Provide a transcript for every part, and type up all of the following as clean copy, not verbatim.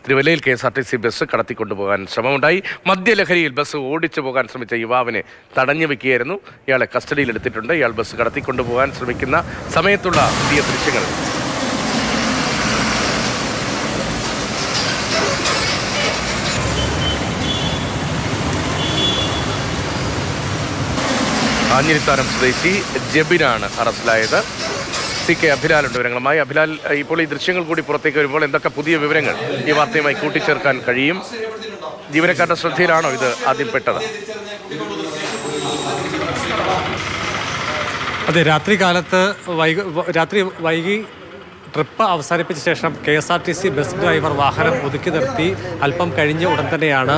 തിരുവല്ലയിൽ KSRTC bus കടത്തിക്കൊണ്ടുപോകാൻ ശ്രമമുണ്ടായി. മദ്യലഹരിയിൽ bus ഓടിച്ചു പോകാൻ ശ്രമിച്ച യുവാവിനെ തടഞ്ഞു വെക്കുകയായിരുന്നു. ഇയാളെ കസ്റ്റഡിയിലെടുത്തിട്ടുണ്ട്. ഇയാൾ ബസ് കടത്തിക്കൊണ്ടുപോകാൻ ശ്രമിക്കുന്ന സമയത്തുള്ള പുതിയ ദൃശ്യങ്ങൾ ആഞ്ഞിലിത്താനം സ്വദേശി ജബിനാണ് അറസ്റ്റിലായത്. CK അഭിലാലുണ്ട് വിവരങ്ങളുമായി. അഭിലാൽ, ഇപ്പോൾ ഈ ദൃശ്യങ്ങൾ കൂടി പുറത്തേക്ക് വരുമ്പോൾ എന്തൊക്കെ പുതിയ വിവരങ്ങൾ ഈ വാർത്തയുമായി കൂട്ടിച്ചേർക്കാൻ കഴിയും? ജീവനക്കാരുടെ ശ്രദ്ധയിലാണോ ഇത് ആദ്യം പെട്ടത്? അതെ, രാത്രി വൈകി ട്രിപ്പ് അവസാനിപ്പിച്ച ശേഷം KSRTC ബസ് ഡ്രൈവർ വാഹനം ഒതുക്കി നിർത്തി അല്പം കഴിഞ്ഞ ഉടൻ തന്നെയാണ്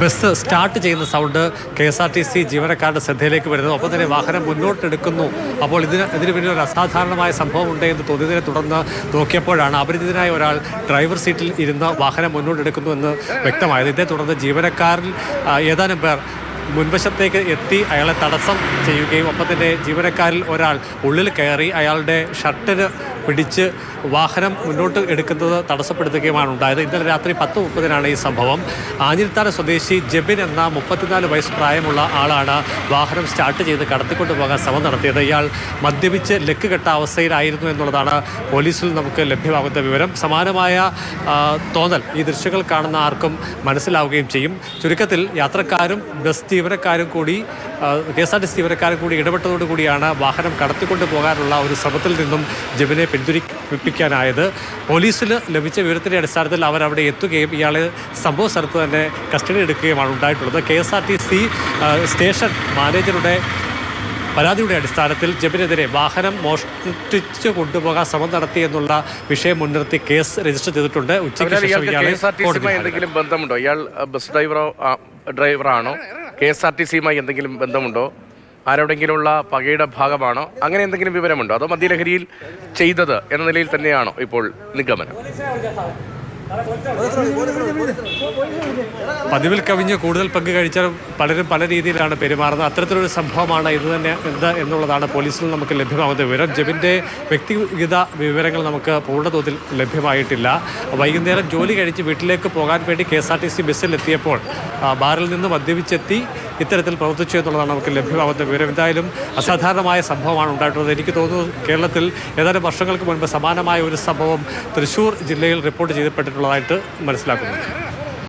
ബസ് സ്റ്റാർട്ട് ചെയ്യുന്ന സൗണ്ട് KSRTC ജീവനക്കാരുടെ ശ്രദ്ധയിലേക്ക് വരുന്നത്. ഒപ്പം തന്നെ വാഹനം മുന്നോട്ടെടുക്കുന്നു. അപ്പോൾ ഇതിന് പിന്നിൽ ഒരു അസാധാരണമായ സംഭവം ഉണ്ട് എന്ന് തോന്നിയതിനെ തുടർന്ന് നോക്കിയപ്പോഴാണ് അപരിചിതനായ ഒരാൾ ഡ്രൈവർ സീറ്റിൽ ഇരുന്ന് വാഹനം മുന്നോട്ടെടുക്കുന്നു എന്ന് വ്യക്തമായത്. ഇതേ തുടർന്ന് ജീവനക്കാരിൽ ഏതാനും പേർ മുൻവശത്തേക്ക് എത്തി അയാളെ തടസ്സം ചെയ്യുകയും ഒപ്പം തന്നെ ജീവനക്കാരിൽ ഒരാൾ ഉള്ളിൽ കയറി അയാളുടെ ഷർട്ടിന് പിടിച്ച് വാഹനം മുന്നോട്ട് എടുക്കുന്നത് തടസ്സപ്പെടുത്തുകയുമാണ് ഉണ്ടായത്. ഇന്നലെ രാത്രി 10:30 ഈ സംഭവം. ആഞ്ഞിലിത്താനം സ്വദേശി ജബിൻ എന്ന 34 വയസ്സ് പ്രായമുള്ള ആളാണ് വാഹനം സ്റ്റാർട്ട് ചെയ്ത് കടത്തിക്കൊണ്ടു പോകാൻ ശ്രമം നടത്തിയത്. ഇയാൾ മദ്യപിച്ച് ലക്ക് കെട്ട അവസ്ഥയിലായിരുന്നു എന്നുള്ളതാണ് പോലീസിൽ നമുക്ക് ലഭ്യമാകുന്ന വിവരം. സമാനമായ തോന്നൽ ഈ ദൃശ്യങ്ങൾ കാണുന്ന ആർക്കും മനസ്സിലാവുകയും ചെയ്യും. ചുരുക്കത്തിൽ യാത്രക്കാരും ബസ് ജീവനക്കാരും കൂടി KSRTC ജീവനക്കാരും കൂടി ഇടപെട്ടതോടുകൂടിയാണ് വാഹനം കടത്തിക്കൊണ്ടു പോകാനുള്ള ഒരു ശ്രമത്തിൽ നിന്നും ജബിനെ പിന്തിരിപ്പിക്കാനായത്. പോലീസിൽ ലഭിച്ച വിവരത്തിൻ്റെ അടിസ്ഥാനത്തിൽ അവരവിടെ എത്തുകയും ഇയാളെ സംഭവ സ്ഥലത്ത് തന്നെ കസ്റ്റഡി എടുക്കുകയുമാണ് ഉണ്ടായിട്ടുള്ളത്. KSRTC സ്റ്റേഷൻ മാനേജറുടെ പരാതിയുടെ അടിസ്ഥാനത്തിൽ ജബിനെതിരെ വാഹനം മോഷ്ടിച്ചു കൊണ്ടുപോകാൻ ശ്രമം നടത്തി എന്നുള്ള വിഷയം മുൻനിർത്തി കേസ് രജിസ്റ്റർ ചെയ്തിട്ടുണ്ട്. ഉച്ചയ്ക്ക് ശേഷം എന്തെങ്കിലും ബന്ധമുണ്ടോ? ഇയാൾ ബസ് ഡ്രൈവറാണോ? KSRTCയുമായി എന്തെങ്കിലും ബന്ധമുണ്ടോ? ആരോടെങ്കിലുമുള്ള പകയുടെ ഭാഗമാണോ? അങ്ങനെ എന്തെങ്കിലും വിവരമുണ്ടോ? അതോ മദ്യലഹരിയിൽ ചെയ്തത് എന്ന നിലയിൽ തന്നെയാണോ ഇപ്പോൾ നിഗമനം? പതിവിൽ കവിഞ്ഞ് കൂടുതൽ പങ്ക് കഴിച്ചാൽ പലരും പല രീതിയിലാണ് പെരുമാറുന്നത്. അത്തരത്തിലൊരു സംഭവമാണ് ഇത് തന്നെ എന്നുള്ളതാണ് പോലീസിൽ നമുക്ക് ലഭ്യമാകുന്ന വിവരം. ജബിൻ്റെ വ്യക്തിഗത വിവരങ്ങൾ നമുക്ക് പൂർണ്ണതോതിൽ ലഭ്യമായിട്ടില്ല. വൈകുന്നേരം ജോലി കഴിച്ച് വീട്ടിലേക്ക് പോകാൻ വേണ്ടി KSRTC ബസ്സിലെത്തിയപ്പോൾ ബാറിൽ നിന്ന് മദ്യപിച്ചെത്തി ഇത്തരത്തിൽ പ്രവർത്തിച്ചു എന്നുള്ളതാണ് നമുക്ക് ലഭ്യമാകുന്ന വിവരം. എന്തായാലും അസാധാരണമായ സംഭവമാണ് ഉണ്ടായിട്ടുള്ളത്. എനിക്ക് തോന്നുന്നു കേരളത്തിൽ ഏതാനും വർഷങ്ങൾക്ക് മുൻപ് സമാനമായ ഒരു സംഭവം തൃശ്ശൂർ ജില്ലയിൽ റിപ്പോർട്ട് ചെയ്യപ്പെട്ടിട്ടുള്ളതായിട്ട് മനസ്സിലാക്കുന്നു.